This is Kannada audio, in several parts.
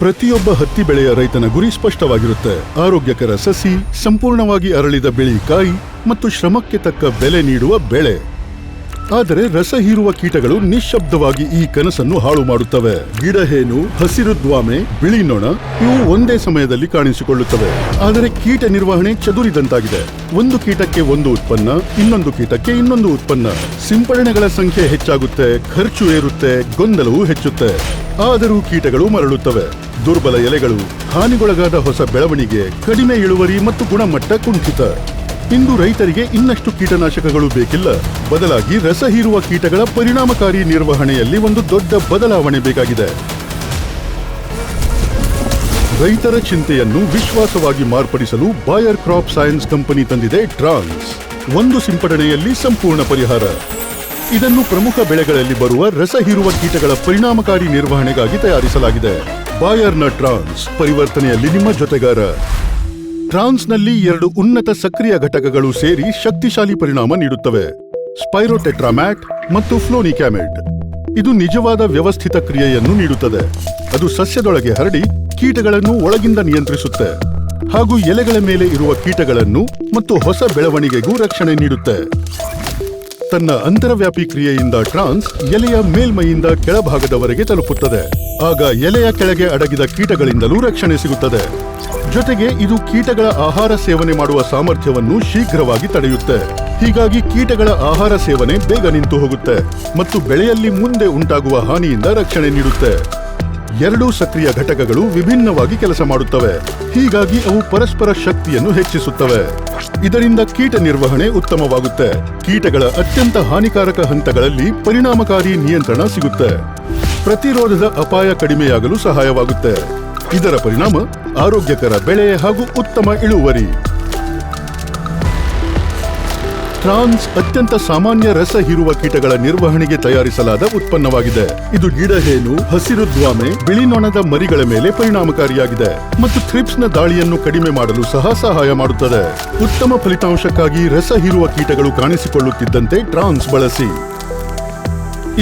ಪ್ರತಿಯೊಬ್ಬ ಹತ್ತಿ ಬೆಳೆಯ ರೈತನ ಗುರಿ ಸ್ಪಷ್ಟವಾಗಿರುತ್ತೆ. ಆರೋಗ್ಯಕರ ಸಸಿ, ಸಂಪೂರ್ಣವಾಗಿ ಅರಳಿದ ಬಿಳಿ ಕಾಯಿ ಮತ್ತು ಶ್ರಮಕ್ಕೆ ತಕ್ಕ ಬೆಲೆ ನೀಡುವ ಬೆಳೆ. ಆದರೆ ರಸ ಹೀರುವ ಕೀಟಗಳು ನಿಶ್ಶಬ್ದವಾಗಿ ಈ ಕನಸನ್ನು ಹಾಳು ಮಾಡುತ್ತವೆ. ಗಿಡಹೇನು, ಹಸಿರು ದ್ವಾಮೆ, ಬಿಳಿ ನೊಣ ಇವು ಒಂದೇ ಸಮಯದಲ್ಲಿ ಕಾಣಿಸಿಕೊಳ್ಳುತ್ತವೆ. ಆದರೆ ಕೀಟ ನಿರ್ವಹಣೆ ಚದುರಿದಂತಾಗಿದೆ. ಒಂದು ಕೀಟಕ್ಕೆ ಒಂದು ಉತ್ಪನ್ನ, ಇನ್ನೊಂದು ಕೀಟಕ್ಕೆ ಇನ್ನೊಂದು ಉತ್ಪನ್ನ. ಸಿಂಪಡಣೆಗಳ ಸಂಖ್ಯೆ ಹೆಚ್ಚಾಗುತ್ತೆ, ಖರ್ಚು ಏರುತ್ತೆ, ಗೊಂದಲವೂ ಹೆಚ್ಚುತ್ತೆ. ಆದರೂ ಕೀಟಗಳು ಮರಳುತ್ತವೆ. ದುರ್ಬಲ ಎಲೆಗಳು, ಹಾನಿಗೊಳಗಾದ ಹೊಸ ಬೆಳವಣಿಗೆ, ಕಡಿಮೆ ಇಳುವರಿ ಮತ್ತು ಗುಣಮಟ್ಟ ಕುಂಠಿತ. ಇಂದು ರೈತರಿಗೆ ಇನ್ನಷ್ಟು ಕೀಟನಾಶಕಗಳು ಬೇಕಿಲ್ಲ. ಬದಲಾಗಿ ರಸ ಹೀರುವ ಕೀಟಗಳ ಪರಿಣಾಮಕಾರಿ ನಿರ್ವಹಣೆಯಲ್ಲಿ ಒಂದು ದೊಡ್ಡ ಬದಲಾವಣೆ ಬೇಕಾಗಿದೆ. ರೈತರ ಚಿಂತೆಯನ್ನು ವಿಶ್ವಾಸವಾಗಿ ಮಾರ್ಪಡಿಸಲು ಬಾಯರ್ ಕ್ರಾಪ್ ಸೈನ್ಸ್ ಕಂಪನಿ ತಂದಿದೆ ಟ್ರಾನ್ಸ್. ಒಂದು ಸಿಂಪಡಣೆಯಲ್ಲಿ ಸಂಪೂರ್ಣ ಪರಿಹಾರ. ಇದನ್ನು ಪ್ರಮುಖ ಬೆಳೆಗಳಲ್ಲಿ ಬರುವ ರಸ ಹೀರುವ ಕೀಟಗಳ ಪರಿಣಾಮಕಾರಿ ನಿರ್ವಹಣೆಗಾಗಿ ತಯಾರಿಸಲಾಗಿದೆ. ಬಾಯರ್ನ ಟ್ರಾನ್ಸ್, ಪರಿವರ್ತನೆಯಲ್ಲಿ ನಿಮ್ಮ ಜೊತೆಗಾರ. ಟ್ರಾನ್ಸ್ನಲ್ಲಿ 2 ಉನ್ನತ ಸಕ್ರಿಯ ಘಟಕಗಳು ಸೇರಿ ಶಕ್ತಿಶಾಲಿ ಪರಿಣಾಮ ನೀಡುತ್ತವೆ: ಸ್ಪೈರೋಟೆಟ್ರಾಮ್ಯಾಟ್ ಮತ್ತು ಫ್ಲೋನಿಕ್ಯಾಮೆಡ್. ಇದು ನಿಜವಾದ ವ್ಯವಸ್ಥಿತ ಕ್ರಿಯೆಯನ್ನು ನೀಡುತ್ತದೆ. ಅದು ಸಸ್ಯದೊಳಗೆ ಹರಡಿ ಕೀಟಗಳನ್ನು ಒಳಗಿಂದ ನಿಯಂತ್ರಿಸುತ್ತೆ ಹಾಗೂ ಎಲೆಗಳ ಮೇಲೆ ಇರುವ ಕೀಟಗಳನ್ನು ಮತ್ತು ಹೊಸ ಬೆಳವಣಿಗೆಗೂ ರಕ್ಷಣೆ ನೀಡುತ್ತೆ. ತನ್ನ ಅಂತರವ್ಯಾಪಿ ಕ್ರಿಯೆಯಿಂದ ಟ್ರಾನ್ಸ್ ಎಲೆಯ ಮೇಲ್ಮೈಯಿಂದ ಕೆಳಭಾಗದವರೆಗೆ ತಲುಪುತ್ತದೆ. ಆಗ ಎಲೆಯ ಕೆಳಗೆ ಅಡಗಿದ ಕೀಟಗಳಿಂದಲೂ ರಕ್ಷಣೆ ಸಿಗುತ್ತದೆ. ಜೊತೆಗೆ ಇದು ಕೀಟಗಳ ಆಹಾರ ಸೇವನೆ ಮಾಡುವ ಸಾಮರ್ಥ್ಯವನ್ನು ಶೀಘ್ರವಾಗಿ ತಡೆಯುತ್ತೆ. ಹೀಗಾಗಿ ಕೀಟಗಳ ಆಹಾರ ಸೇವನೆ ಬೇಗ ನಿಂತು ಹೋಗುತ್ತೆ ಮತ್ತು ಬೆಳೆಯಲ್ಲಿ ಮುಂದೆ ಉಂಟಾಗುವ ಹಾನಿಯಿಂದ ರಕ್ಷಣೆ ನೀಡುತ್ತೆ. 2 ಸಕ್ರಿಯ ಘಟಕಗಳು ವಿಭಿನ್ನವಾಗಿ ಕೆಲಸ ಮಾಡುತ್ತವೆ. ಹೀಗಾಗಿ ಅವು ಪರಸ್ಪರ ಶಕ್ತಿಯನ್ನು ಹೆಚ್ಚಿಸುತ್ತವೆ. ಇದರಿಂದ ಕೀಟ ನಿರ್ವಹಣೆ ಉತ್ತಮವಾಗುತ್ತೆ. ಕೀಟಗಳ ಅತ್ಯಂತ ಹಾನಿಕಾರಕ ಹಂತಗಳಲ್ಲಿ ಪರಿಣಾಮಕಾರಿ ನಿಯಂತ್ರಣ ಸಿಗುತ್ತೆ. ಪ್ರತಿರೋಧದ ಅಪಾಯ ಕಡಿಮೆಯಾಗಲು ಸಹಾಯವಾಗುತ್ತೆ. ಇದರ ಪರಿಣಾಮ ಆರೋಗ್ಯಕರ ಬೆಳೆ ಹಾಗೂ ಉತ್ತಮ ಇಳುವರಿ. ಟ್ರಾನ್ಸ್ ಅತ್ಯಂತ ಸಾಮಾನ್ಯ ರಸ ಹೀರುವ ಕೀಟಗಳ ನಿರ್ವಹಣೆಗೆ ತಯಾರಿಸಲಾದ ಉತ್ಪನ್ನವಾಗಿದೆ. ಇದು ಗಿಡಹೇನು, ಹಸಿರು ದ್ವಾಮೆ, ಬಿಳಿ ನೊಣದ ಮರಿಗಳ ಮೇಲೆ ಪರಿಣಾಮಕಾರಿಯಾಗಿದೆ ಮತ್ತು ಥ್ರಿಪ್ಸ್ನ ದಾಳಿಯನ್ನು ಕಡಿಮೆ ಮಾಡಲು ಸಹ ಸಹಾಯ ಮಾಡುತ್ತದೆ. ಉತ್ತಮ ಫಲಿತಾಂಶಕ್ಕಾಗಿ ರಸ ಹೀರುವ ಕೀಟಗಳು ಕಾಣಿಸಿಕೊಳ್ಳುತ್ತಿದ್ದಂತೆ ಟ್ರಾನ್ಸ್ ಬಳಸಿ.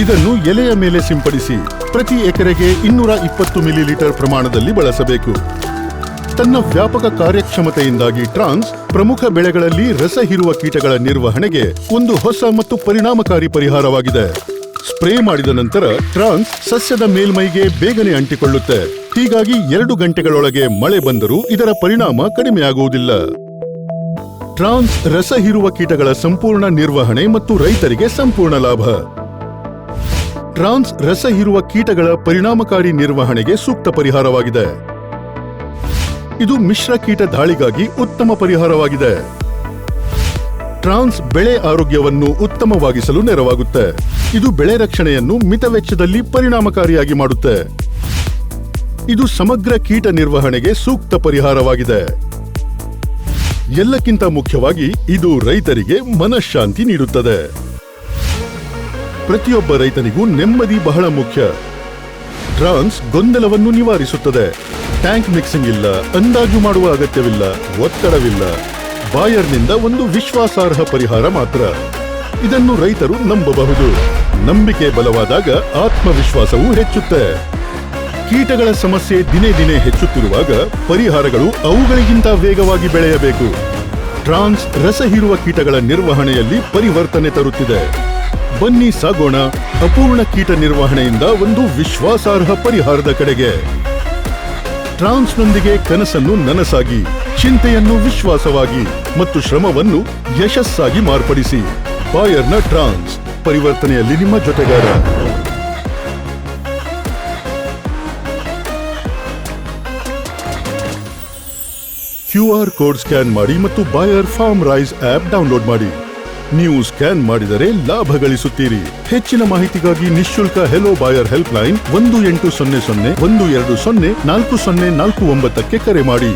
ಇದನ್ನು ಎಲೆಯ ಮೇಲೆ ಸಿಂಪಡಿಸಿ. ಪ್ರತಿ ಎಕರೆಗೆ 220 ಮಿಲಿಲೀಟರ್ ಪ್ರಮಾಣದಲ್ಲಿ ಬಳಸಬೇಕು. ತನ್ನ ವ್ಯಾಪಕ ಕಾರ್ಯಕ್ಷಮತೆಯಿಂದಾಗಿ ಟ್ರಾನ್ಸ್ ಪ್ರಮುಖ ಬೆಳೆಗಳಲ್ಲಿ ರಸ ಹೀರುವ ಕೀಟಗಳ ನಿರ್ವಹಣೆಗೆ ಒಂದು ಹೊಸ ಮತ್ತು ಪರಿಣಾಮಕಾರಿ ಪರಿಹಾರವಾಗಿದೆ. ಸ್ಪ್ರೇ ಮಾಡಿದ ನಂತರ ಟ್ರಾನ್ಸ್ ಸಸ್ಯದ ಮೇಲ್ಮೈಗೆ ಬೇಗನೆ ಅಂಟಿಕೊಳ್ಳುತ್ತೆ. ಹೀಗಾಗಿ 2 ಗಂಟೆಗಳೊಳಗೆ ಮಳೆ ಬಂದರೂ ಇದರ ಪರಿಣಾಮ ಕಡಿಮೆಯಾಗುವುದಿಲ್ಲ. ಟ್ರಾನ್ಸ್ ರಸ ಹೀರುವ ಕೀಟಗಳ ಸಂಪೂರ್ಣ ನಿರ್ವಹಣೆ ಮತ್ತು ರೈತರಿಗೆ ಸಂಪೂರ್ಣ ಲಾಭ. ಟ್ರಾನ್ಸ್ ರಸ ಹೀರುವ ಕೀಟಗಳ ಪರಿಣಾಮಕಾರಿ ನಿರ್ವಹಣೆಗೆ ಸೂಕ್ತ ಪರಿಹಾರವಾಗಿದೆ. ಇದು ಮಿಶ್ರ ಕೀಟ ದಾಳಿಗಾಗಿ ಉತ್ತಮ ಪರಿಹಾರವಾಗಿದೆ. ಟ್ರಾನ್ಸ್ ಬೆಳೆ ಆರೋಗ್ಯವನ್ನು ಉತ್ತಮವಾಗಿಸಲು ನೆರವಾಗುತ್ತೆ. ಇದು ಬೆಳೆ ರಕ್ಷಣೆಯನ್ನು ಮಿತ ವೆಚ್ಚದಲ್ಲಿ ಪರಿಣಾಮಕಾರಿಯಾಗಿ ಮಾಡುತ್ತೆ. ಇದು ಸಮಗ್ರ ಕೀಟ ನಿರ್ವಹಣೆಗೆ ಸೂಕ್ತ ಪರಿಹಾರವಾಗಿದೆ. ಎಲ್ಲಕ್ಕಿಂತ ಮುಖ್ಯವಾಗಿ ಇದು ರೈತರಿಗೆ ಮನಃಶಾಂತಿ ನೀಡುತ್ತದೆ. ಪ್ರತಿಯೊಬ್ಬ ರೈತನಿಗೂ ನೆಮ್ಮದಿ ಬಹಳ ಮುಖ್ಯ. ಟ್ರಾನ್ಸ್ ಗೊಂದಲವನ್ನು ನಿವಾರಿಸುತ್ತದೆ. ಟ್ಯಾಂಕ್ ಮಿಕ್ಸಿಂಗ್ ಇಲ್ಲ, ಅಂದಾಜು ಮಾಡುವ ಅಗತ್ಯವಿಲ್ಲ, ಒತ್ತಡವಿಲ್ಲ. ಬಾಯರ್ನಿಂದ ಒಂದು ವಿಶ್ವಾಸಾರ್ಹ ಪರಿಹಾರ ಮಾತ್ರ. ಇದನ್ನು ರೈತರು ನಂಬಬಹುದು. ನಂಬಿಕೆ ಬಲವಾದಾಗ ಆತ್ಮವಿಶ್ವಾಸವೂ ಹೆಚ್ಚುತ್ತೆ. ಕೀಟಗಳ ಸಮಸ್ಯೆ ದಿನೇ ದಿನೇ ಹೆಚ್ಚುತ್ತಿರುವಾಗ ಪರಿಹಾರಗಳು ಅವುಗಳಿಗಿಂತ ವೇಗವಾಗಿ ಬೆಳೆಯಬೇಕು. ಟ್ರಾನ್ಸ್ ರಸ ಹೀರುವ ಕೀಟಗಳ ನಿರ್ವಹಣೆಯಲ್ಲಿ ಪರಿವರ್ತನೆ ತರುತ್ತಿದೆ. ಬನ್ನಿ ಸಾಗೋಣ ಅಪೂರ್ಣ ಕೀಟ ನಿರ್ವಹಣೆಯಿಂದ ಒಂದು ವಿಶ್ವಾಸಾರ್ಹ ಪರಿಹಾರದ ಕಡೆಗೆ. ಟ್ರಾನ್ಸ್ನೊಂದಿಗೆ ಕನಸನ್ನು ನನಸಾಗಿ, ಚಿಂತೆಯನ್ನು ವಿಶ್ವಾಸವಾಗಿ ಮತ್ತು ಶ್ರಮವನ್ನು ಯಶಸ್ಸಾಗಿ ಮಾರ್ಪಡಿಸಿ. ಬಾಯರ್ನ ಟ್ರಾನ್ಸ್, ಪರಿವರ್ತನೆಯಲ್ಲಿ ನಿಮ್ಮ ಜೊತೆಗಾರ. QR ಕೋಡ್ ಸ್ಕ್ಯಾನ್ ಮಾಡಿ ಮತ್ತು Bayar form rice app download ಮಾಡಿ. ನೀವು ಸ್ಕ್ಯಾನ್ ಮಾಡಿದರೆ ಲಾಭ ಗಳಿಸುತ್ತೀರಿ. ಹೆಚ್ಚಿನ ಮಾಹಿತಿಗಾಗಿ ನಿಶುಲ್ಕ ಹೆಲೋ ಬಾಯರ್ ಹೆಲ್ಪ್ ಲೈನ್ 1800 120 4049 ಕರೆ ಮಾಡಿ.